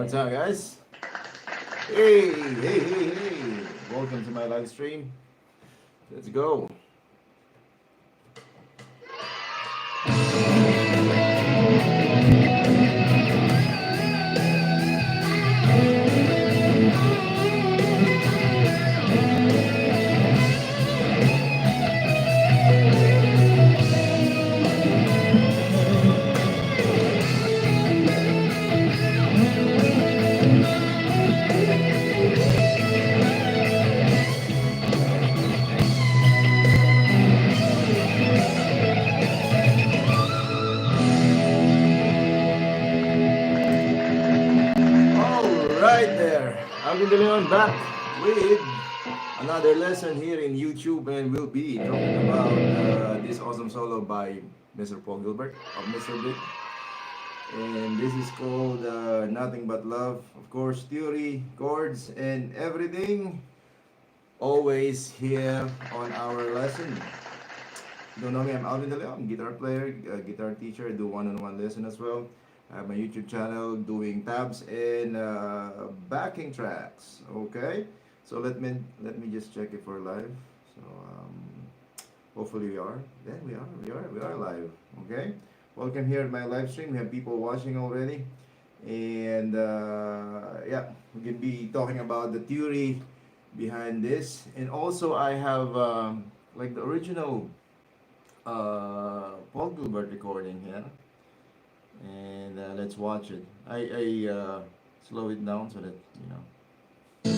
more time, guys. Hey. Welcome to my live stream. Let's go. Right there, alvindeleon back with another lesson here in YouTube, and we'll be talking about this awesome solo by Mr. Paul Gilbert of Mr. Big, and this is called Nothing But Love. Of course, theory, chords, and everything always here on our lesson. Don't know me, I'm Alvin deleon, guitar player, guitar teacher. I do one-on-one lesson as well. I have my YouTube channel doing tabs and backing tracks. Okay, so let me just check if we're live. So hopefully we are. Then we are live. Okay, welcome here at my live stream. We have people watching already, and yeah, we can be talking about the theory behind this, and also I have like the original Paul Gilbert recording here, and let's watch it. I slow it down so that not be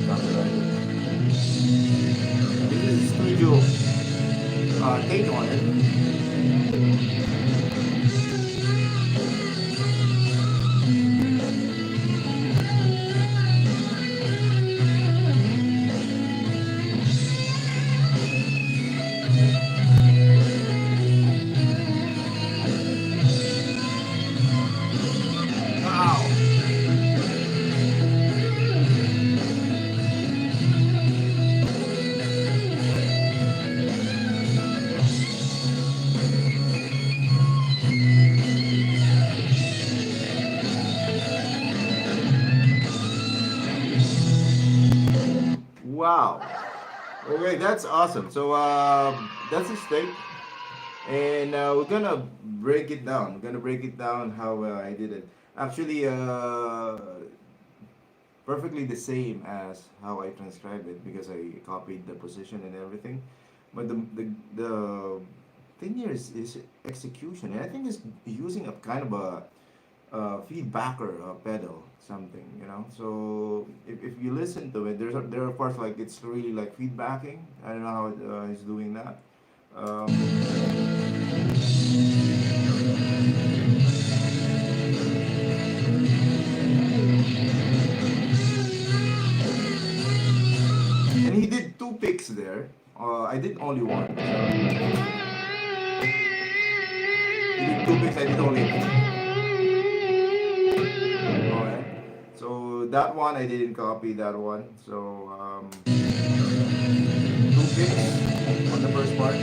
copyrighted. This is studio take on it. Wow. Wow. Okay, that's awesome. So that's a steak, and we're gonna break it down. We're gonna break it down how I did it. Actually, perfectly the same as how I transcribed it because I copied the position and everything. But the thing here is execution, and I think it's using a kind of a feedbacker pedal, something, So if you listen to it, there are parts like it's really like feedbacking. I don't know how it's doing that. And he did two picks there. I did only one. He did two picks. I did only one. Alright. So that one I didn't copy that one. So two picks on the first part.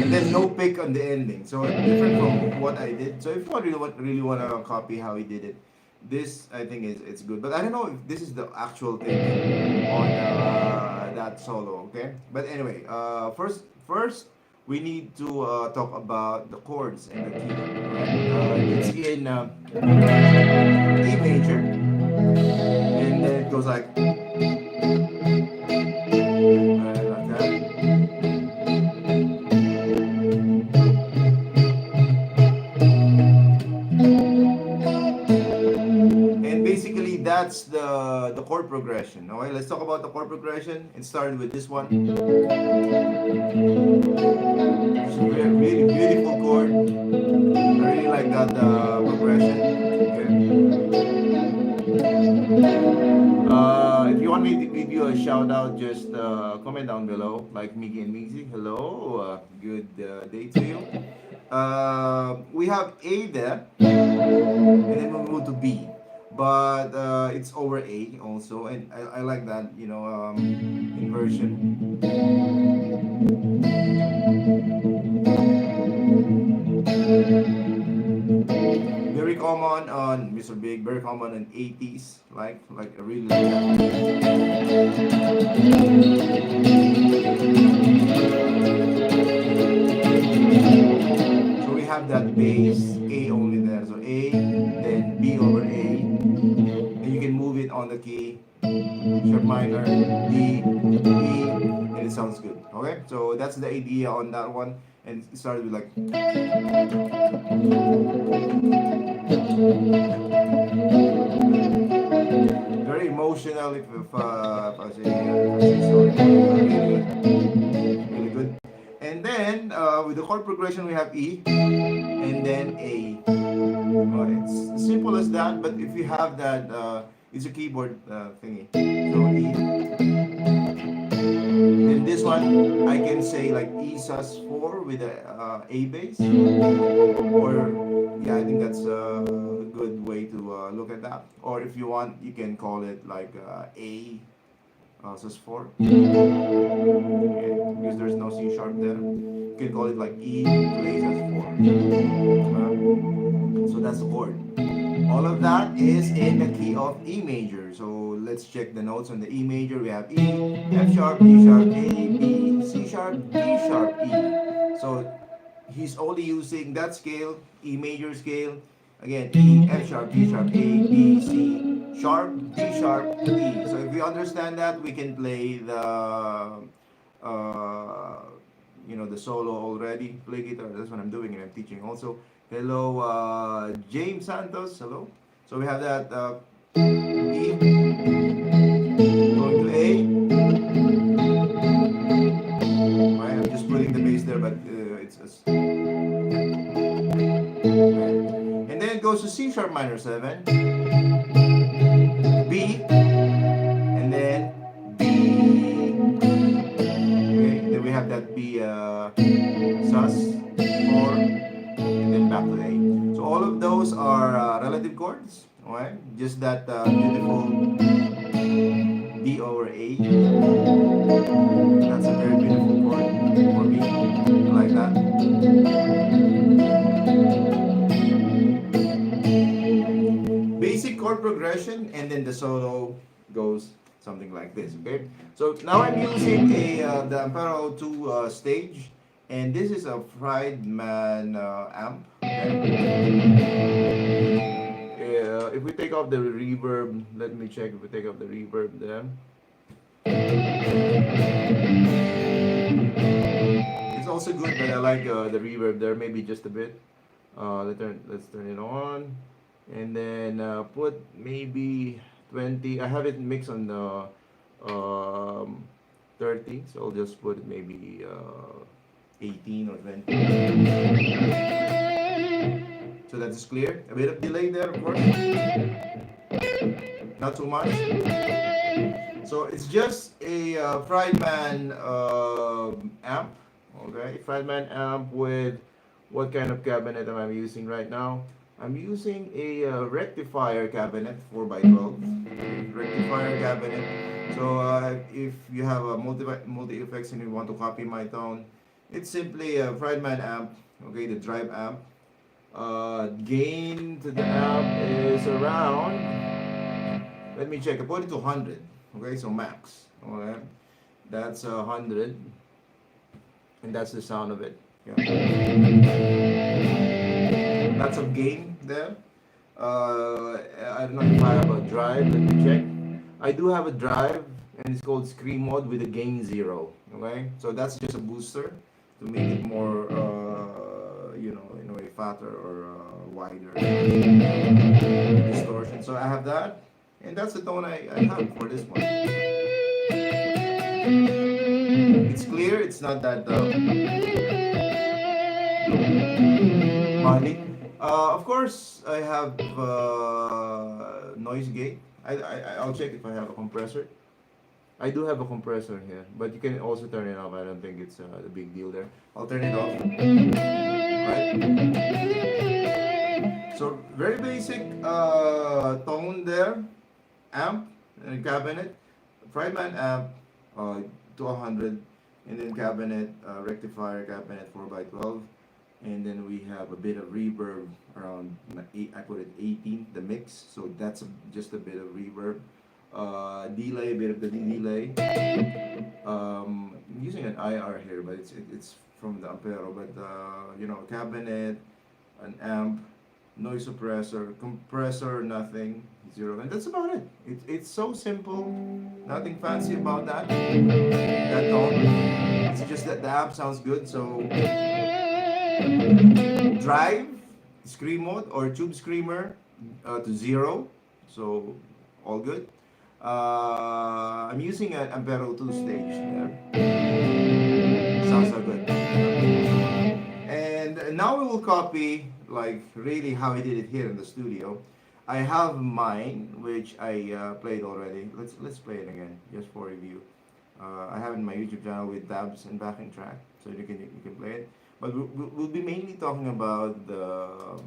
And then no pick on the ending. So different from what I did. So if you really want to copy how he did it, this I think it's good. But I don't know if this is the actual thing on that solo. Okay. But anyway, first we need to talk about the chords and the key. It's in E major, and then it goes like that. And basically that's the chord progression. Okay, let's talk about the chord progression. It started with this one. It's a really beautiful chord. I really like that progression. Okay. If you want me to give you a shout out, just comment down below. Like Miggy and Mixie, hello. Good day to you. We have A there, and then we'll move to B. But it's over A also, and I like that, inversion. Very common on Mr. Big, very common on 80s, like I really like that. So we have that bass A only there. So A, then B over A, and you can move it on the key, sharp minor, D, E, and it sounds good. Okay, so that's the idea on that one, and it started with like. Very emotional if I say so. Really good. And then with the chord progression we have E and then A. It's simple as that, but if you have that, it's a keyboard thingy. So E. Then this one I can say like E sus4 with a A bass, or yeah, I think that's a good way to look at that. Or if you want, you can call it like A sus4, okay, because there's no C sharp there. You can call it like E to A sus4. So that's the chord. All of that is in the key of E major. So let's check the notes on the E major. We have E, F sharp, D sharp, A, B, C sharp, D sharp, E. So he's only using that scale, E major scale. Again, E, F sharp, D sharp, A, B, C, sharp, D sharp, E. So if we understand that, we can play the the solo already. Play guitar. That's what I'm doing, and I'm teaching also. Hello, James Santos. Hello. So we have that E going to A. Right, I'm just putting the bass there, but it's and then it goes to C sharp minor 7, B, and then B. Okay, then we have that B sus4, and then back to A. So all of those are relative chords. Alright, just that beautiful D over A. That's a very beautiful chord for me. I like that. Basic chord progression, and then the solo goes something like this. Okay, so now I'm using the Ampero 2 stage, and this is a Friedman amp. Okay. If we take off the reverb, let me check if we take off the reverb there. It's also good, but I like the reverb there, maybe just a bit. Let's turn it on, and then put maybe 20. I have it mixed on the 30, so I'll just put maybe 18 or 20. So that is clear. A bit of delay there, of course. Not too much. So it's just a Friedman amp. Okay, Friedman amp with what kind of cabinet am I using right now? I'm using a rectifier cabinet 4x12. Rectifier cabinet. So if you have a multi effects and you want to copy my tone, it's simply a Friedman amp. Okay, the drive amp. Gain to the amp is around, let me check, I put it to 100. Okay, so max. Okay, that's 100, and that's the sound of it. Yeah. Lots of gain there. I don't know if I have a drive. Let me check. I do have a drive, and it's called Scream Mode with a gain 0. Okay, so that's just a booster to make it more in a way fatter or wider distortion. So I have that, and that's the tone I have for this one. It's clear. It's not that muddy. Of course, I have noise gate. I'll check if I have a compressor. I do have a compressor here, but you can also turn it off. I don't think it's a big deal there. I'll turn it off. Right. So very basic tone there. Amp and cabinet. Friedman amp to 100, and then cabinet rectifier cabinet 4x12, and then we have a bit of reverb around I put it 18, the mix, so that's just a bit of reverb. Delay, a bit of the delay. I'm using an IR here, but it's from the Ampero, but you know, cabinet, an amp, noise suppressor, compressor, nothing, zero, and that's about it. It's so simple, nothing fancy about that. That tone. It's just that the amp sounds good, so drive, scream mode, or tube screamer to zero, so all good. I'm using an Ampero 2 stage. Sounds so good. And now we will copy like really how I did it here in the studio. I have mine, which I played already. Let's play it again, just for review. I have it in my YouTube channel with tabs and backing track, so you can play it. But we'll be mainly talking about the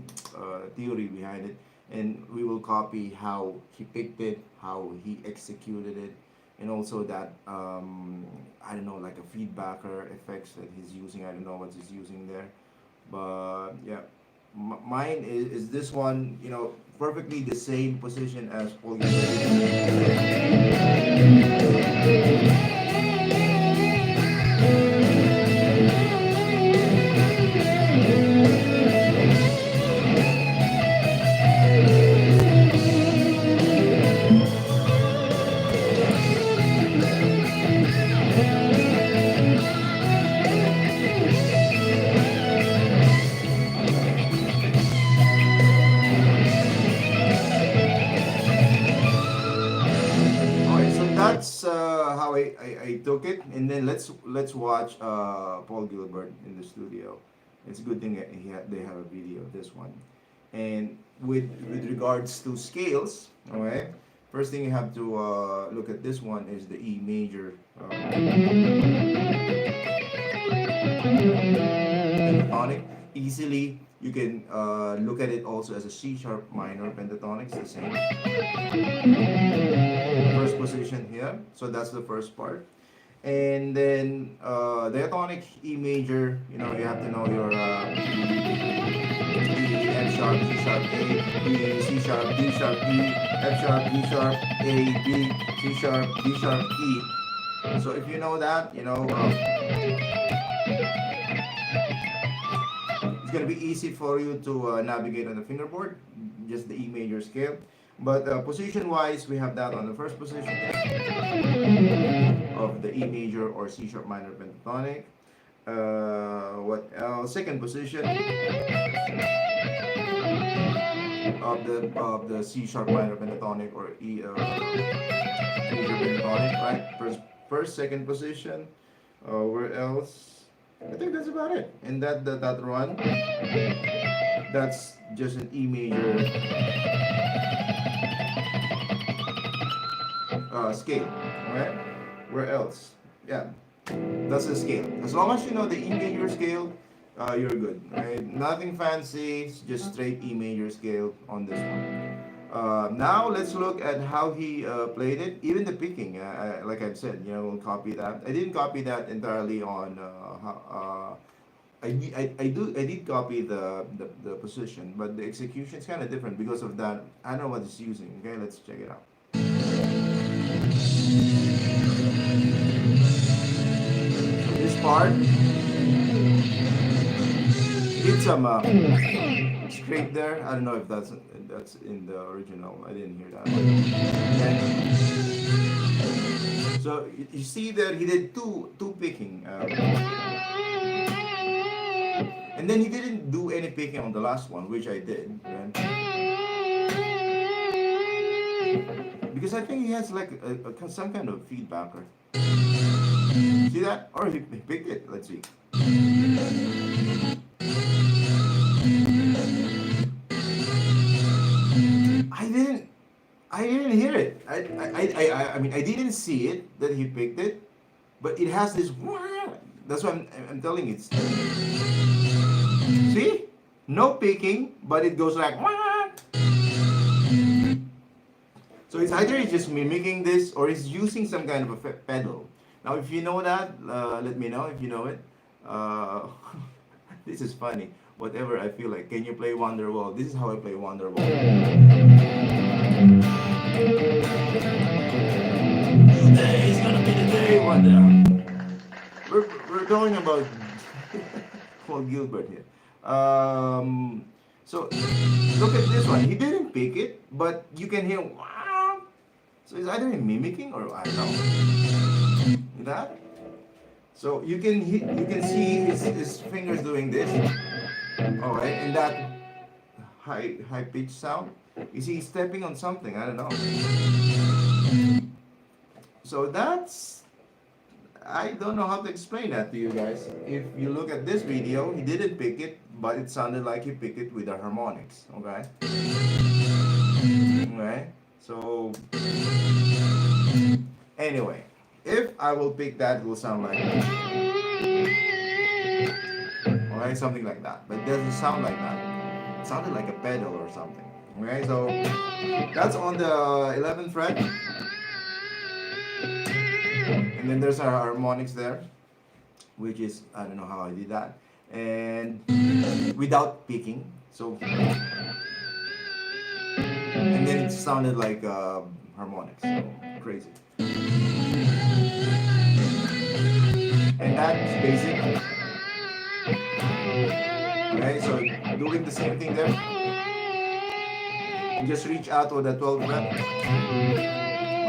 theory behind it, and we will copy how he picked it, how he executed it, and also that I don't know, like a feedbacker effects that he's using. I don't know what he's using there, but yeah, mine is this one. You know, perfectly the same position as Paul. Alright, so that's how I took it, and then let's watch Paul Gilbert in the studio. It's a good thing that they have a video of this one. And with regards to scales, okay, first thing you have to look at this one is the E major pentatonic. Easily you can look at it also as a C sharp minor pentatonic. It's the same. First position here, so that's the first part. And then diatonic E major, you know, you have to know your E, F sharp, C sharp, A, B, C sharp, D sharp, E, F sharp, D sharp, A, B, C sharp, D sharp, E. So if you know that, you know, it's gonna be easy for you to navigate on the fingerboard, just the E major scale. But position wise, we have that on the first position of the E major or C sharp minor pentatonic. What else? Second position of the C sharp minor pentatonic or E major pentatonic, right? Second position. Where else? I think that's about it. And that run, that's just an E major scale. Alright? Where else? Yeah, that's the scale. As long as you know the E major scale, you're good. Right? Nothing fancy, it's just straight E major scale on this one. Now let's look at how he played it. Even the picking, like I've said, you know, we'll copy that. I didn't copy that entirely on. I did copy the position, but the execution is kind of different because of that. I don't know what it's using. Okay, let's check it out. So this part, did some scrape there. I don't know if that's in the original. I didn't hear that. And so you see that he did two picking, and then he didn't do any picking on the last one, which I did. Right? Because I think he has like some kind of feedbacker. See that? Or he picked it. Let's see. I didn't hear it. I mean, I didn't see it that he picked it, but it has this. That's why I'm telling you. See? No picking, but it goes like. So it's either he's just mimicking this or he's using some kind of a pedal. Now, if you know that, let me know if you know it. This is funny. whatever I feel like. Can you play Wonderwall? This is how I play Wonderwall. Today is gonna be the day, Wonder. We're talking about Paul Gilbert here. So look at this one. He didn't pick it, but you can hear wow. So it's either mimicking or I don't know. That. So you can see his fingers doing this. Alright, and that high pitch sound. You see he's stepping on something, I don't know. So that's, I don't know how to explain that to you guys. If you look at this video, he didn't pick it, but it sounded like he picked it with the harmonics. Okay? Okay? So anyway, if I will pick that, it will sound like okay, something like that. But it doesn't sound like that. It sounded like a pedal or something. Okay, so that's on the 11th fret. And then there's our harmonics there, which is, I don't know how I did that. And without picking. So, and then it sounded like harmonics. So crazy. And that's basic. Okay, so doing the same thing there. You just reach out to the 12th fret.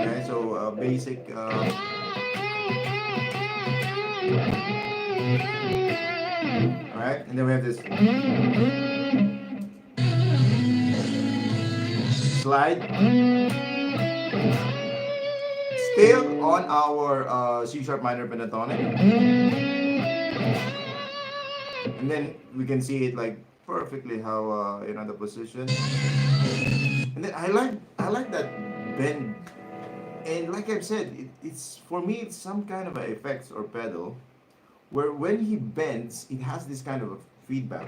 Okay, so basic. Alright, and then we have this slide. Still on our C sharp minor pentatonic. And then we can see it like perfectly how the position. And then I like that bend. And like I've said, it's for me it's some kind of a effects or pedal where when he bends, it has this kind of a feedback.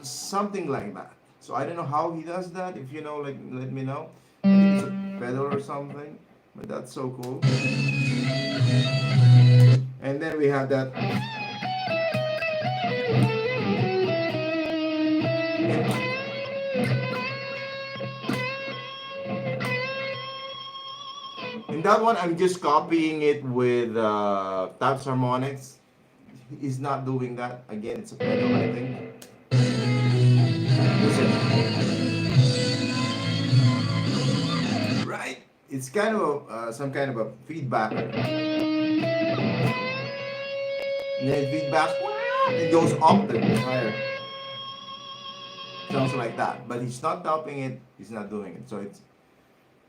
Something like that. So I don't know how he does that. If you know, like let me know. I think it's a pedal or something. But that's so cool. And then we have that. In that one, I'm just copying it with taps harmonics. He's not doing that. Again, it's a pedal, I think. Listen. Right? It's kind of some kind of a feedback. And then feedback, it goes up the higher. Sounds like that. But he's not topping it. He's not doing it. So it's,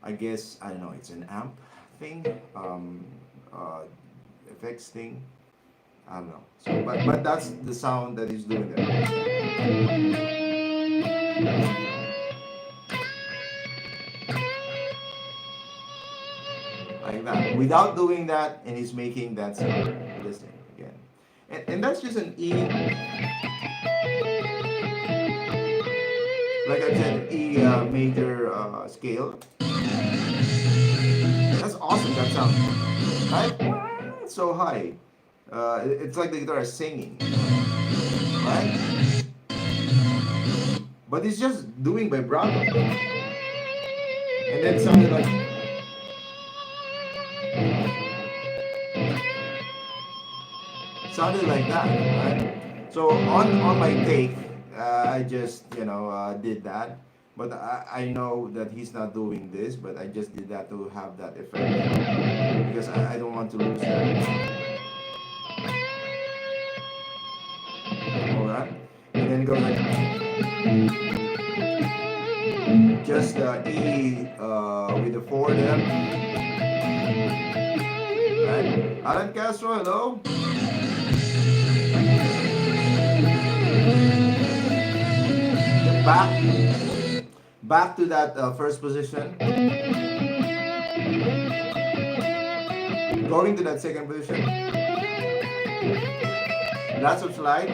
I guess, I don't know, it's an amp thing, effects thing. I don't know. So, but that's the sound that he's doing there. Like that. Without doing that, and he's making that sound. Listen again. And that's just an E. Like I said, E major scale. That's awesome, that sound. Right? It's so high. It's like the guitar is singing. Right? But it's just doing vibrato. And then it sounded like. Sounded like that, right? So on my take, I just did that. But I know that he's not doing this, but I just did that to have that effect. Because I don't want to lose that. Alright? And then go like just E with the 4 there. Right? Alan Castro, hello? Back to that first position. Going to that second position. Lots of slide.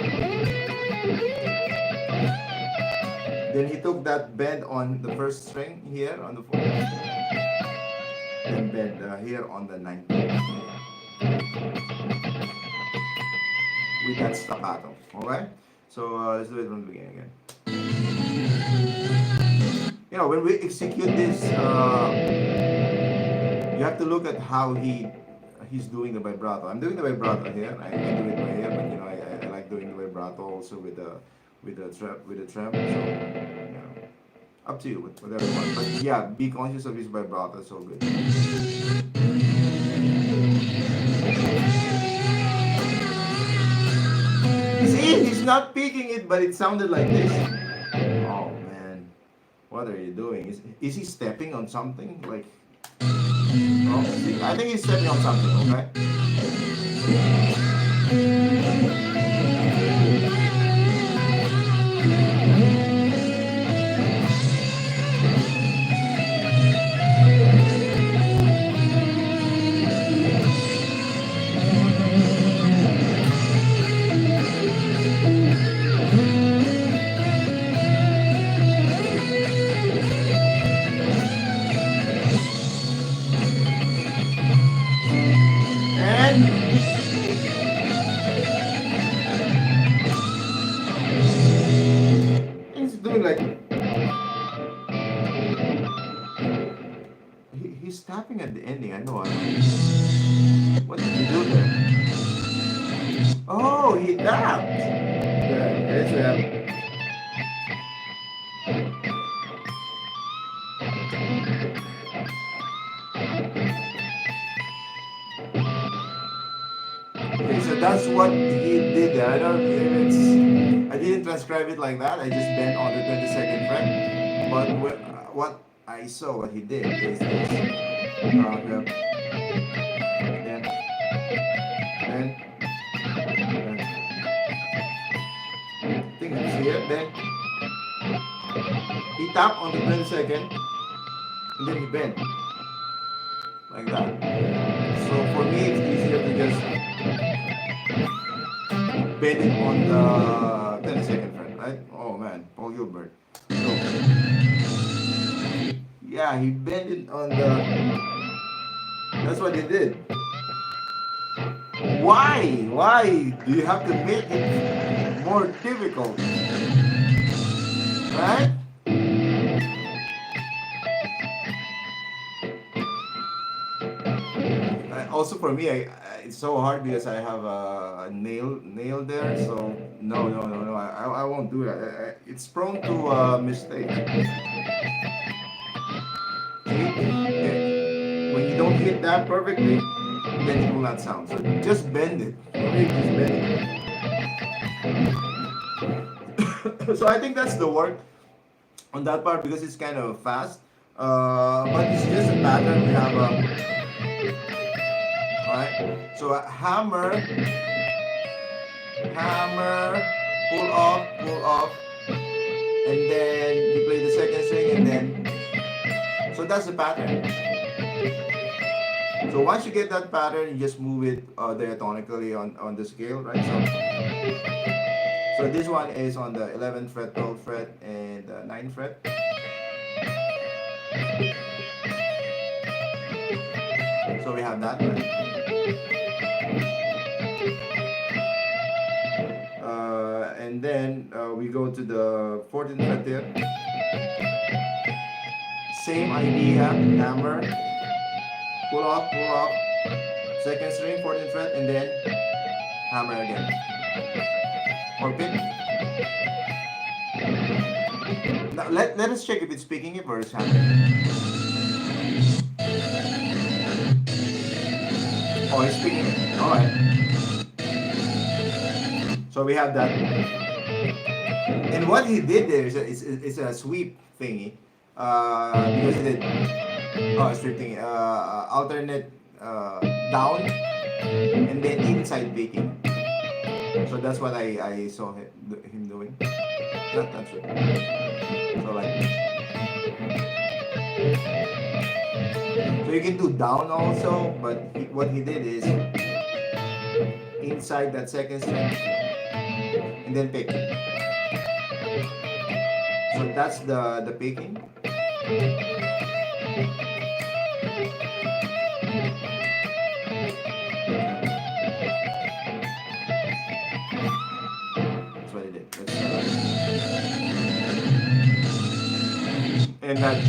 Then he took that bend on the first string here on the 4th. Then bend here on the 9th. with that staccato. Okay? So let's do it from the beginning again. You know, when we execute this, you have to look at how he's doing the vibrato. I'm doing the vibrato here. I do it by ear, but you know, I like doing the vibrato also with the trem. So you know, up to you, whatever you want. But yeah, be conscious of his vibrato. So good. See, he's not picking it, but it sounded like this. Oh man, what are you doing? Is he stepping on something? Like, oh, see, I think he's stepping on something. Okay. And he's doing like he's tapping at the ending. I know. What did he do there? Oh, he tapped. Yeah, yes, we have. Okay, so that's what he did there. I don't it's I didn't transcribe it like that. I just bent on the 22nd fret. But what I saw what he did is this. Yeah. Then I think it's here. Then he tapped on the 22nd and then he bent like that. So for me it's easier to just bend it on the 22nd fret, right? Oh man, Paul Gilbert. So, yeah, he bent it on the. That's what he did. Why? Why do you have to make it more difficult? Right? Also for me, it's so hard because I have a nail there. So no, I won't do that. It's prone to mistake. See? When you don't hit that perfectly, then it will not sound. So just bend it. Just bend it. So I think that's the work on that part because it's kind of fast. But it's just a pattern. We have alright. So a hammer, pull off, and then you play the second string, and then. So that's the pattern. So once you get that pattern, you just move it diatonically on the scale, right? So this one is on the 11th fret, 12th fret, and 9th fret. So we have that, right? And then we go to the 14th fret here. Same idea, hammer, pull off, second string, 14th fret, and then hammer again. Or pick. Now let us check if it's picking it or it's hammering. Oh, it's picking it. Alright. So we have that. And what he did there is a sweep thingy. Because he did strip thingy. Alternate down and then inside picking. So that's what I saw him doing. Not that sure. So like. So you can do down also, but what he did is inside that second string and then pick. So that's the picking. that.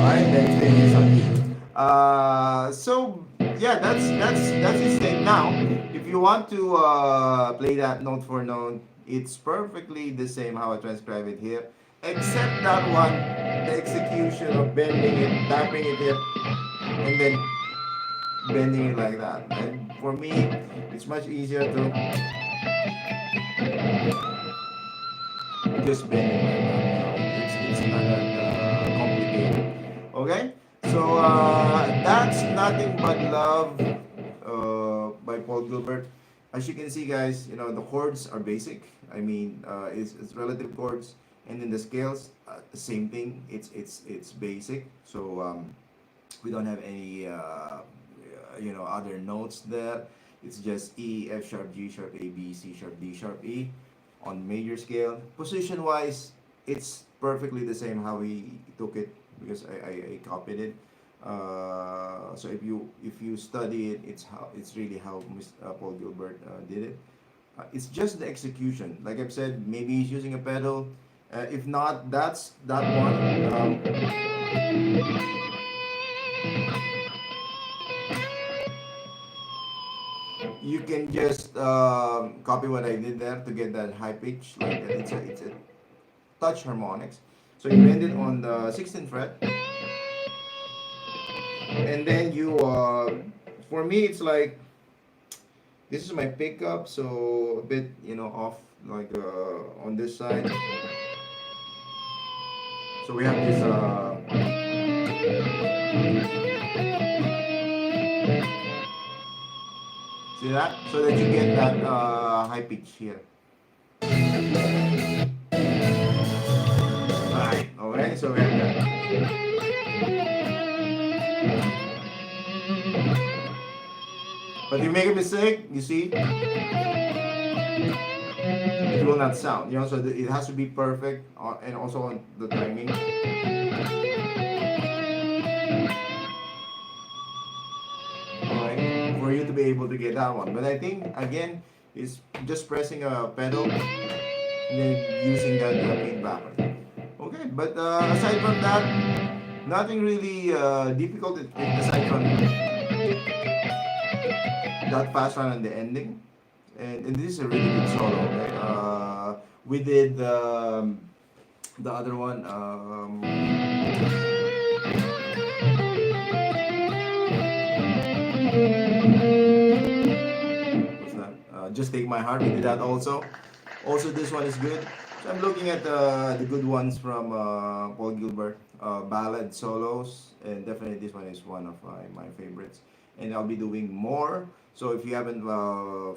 Alright, then changes on E. So yeah, that's his thing. Now, if you want to play that note for note, it's perfectly the same how I transcribe it here, except that one, the execution of bending it, tapping it here, and then bending it like that. And for me, it's much easier to just bend it like that. It's not that complicated. Okay, so that's Nothing But Love by Paul Gilbert. As you can see, guys, the chords are basic. I mean, it's relative chords, and then the scales, the same thing. It's basic. So we don't have any other notes there. It's just E, F sharp, G sharp, A, B, C sharp, D sharp, E on major scale. Position wise, it's perfectly the same how we took it because I copied it. So if you study it, it's really how Paul Gilbert did it. It's just the execution. Like I've said, maybe he's using a pedal. If not, that's that one. You can just copy what I did there to get that high pitch. Like it's a touch harmonics. So you bend it on the 16th fret, and then for me, it's like this is my pickup, so a bit off like on this side. So we have this. See that? So that you get that high pitch here. Alright, okay, so we have that. But if you make a mistake, you see, it will not sound. So it has to be perfect, and also on the timing. Alright, for you to be able to get that one. But I think again, it's just pressing a pedal and then using that feedback. Okay, but aside from that, nothing really difficult aside from that fast run and the ending. And this is a really good solo. Okay? We did the other one. What's that? Just Take My Heart. We did that also. Also, this one is good. So I'm looking at the good ones from Paul Gilbert, ballad solos, and definitely this one is one of my favorites. And I'll be doing more. So if you haven't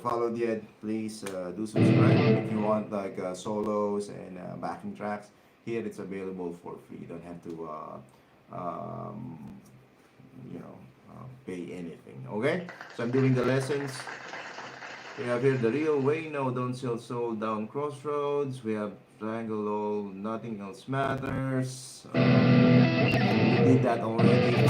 followed yet, please do subscribe. If you want like solos and backing tracks, here it's available for free. You don't have to pay anything. Okay? So I'm doing the lessons. We have here The Real Way, No, Don't Sell Soul, Down Crossroads. We have Triangle All, Nothing Else Matters. We did that already.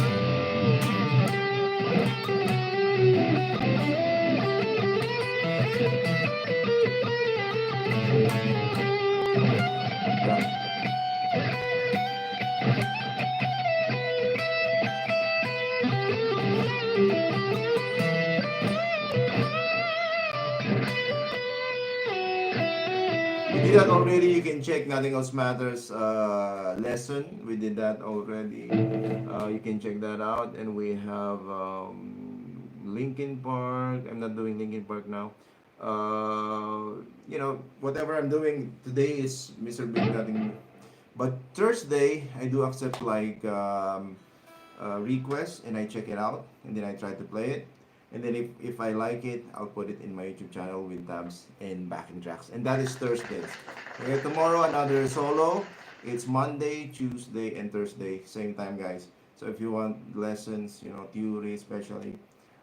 We did that already. You can check Nothing Else Matters lesson. We did that already. You can check that out. And we have Linkin Park. I'm not doing Linkin Park now. Whatever I'm doing today is Mr. Big Nothing. But Thursday, I do accept like requests and I check it out and then I try to play it. And then if I like it, I'll put it in my YouTube channel with tabs and backing tracks. And that is Thursdays. Okay, tomorrow another solo. It's Monday, Tuesday, and Thursday. Same time, guys. So if you want lessons, theory especially,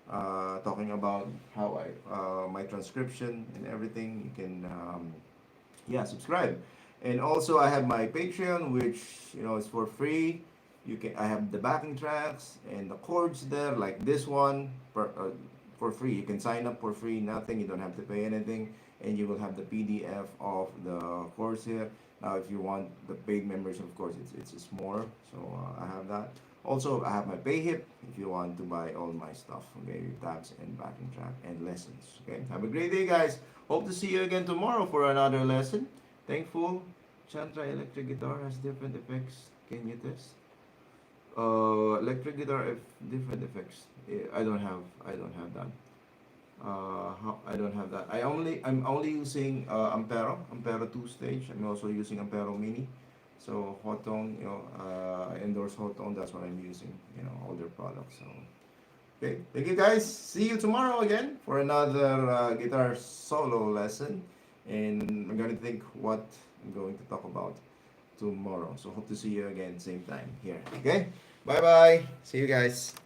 talking about how my transcription and everything, you can subscribe. And also I have my Patreon, which is for free. I have the backing tracks and the chords there, like this one, for free. You can sign up for free, nothing. You don't have to pay anything, and you will have the PDF of the course here. Now, if you want the paid membership, of course, it's more. So I have that. Also, I have my PayHip if you want to buy all my stuff. Okay, tabs and backing track and lessons. Okay, have a great day, guys. Hope to see you again tomorrow for another lesson. Thankful. Chantra electric guitar has different effects. Can you test? Electric guitar if different effects. I don't have that. I don't have that. I'm only using Ampero 2 stage. I'm also using Ampero Mini. So HOTONE, I endorse HOTONE. That's what I'm using. All their products. So okay, thank you guys. See you tomorrow again for another guitar solo lesson, and I'm gonna think what I'm going to talk about tomorrow. So hope to see you again same time here. Okay, bye bye. See you guys.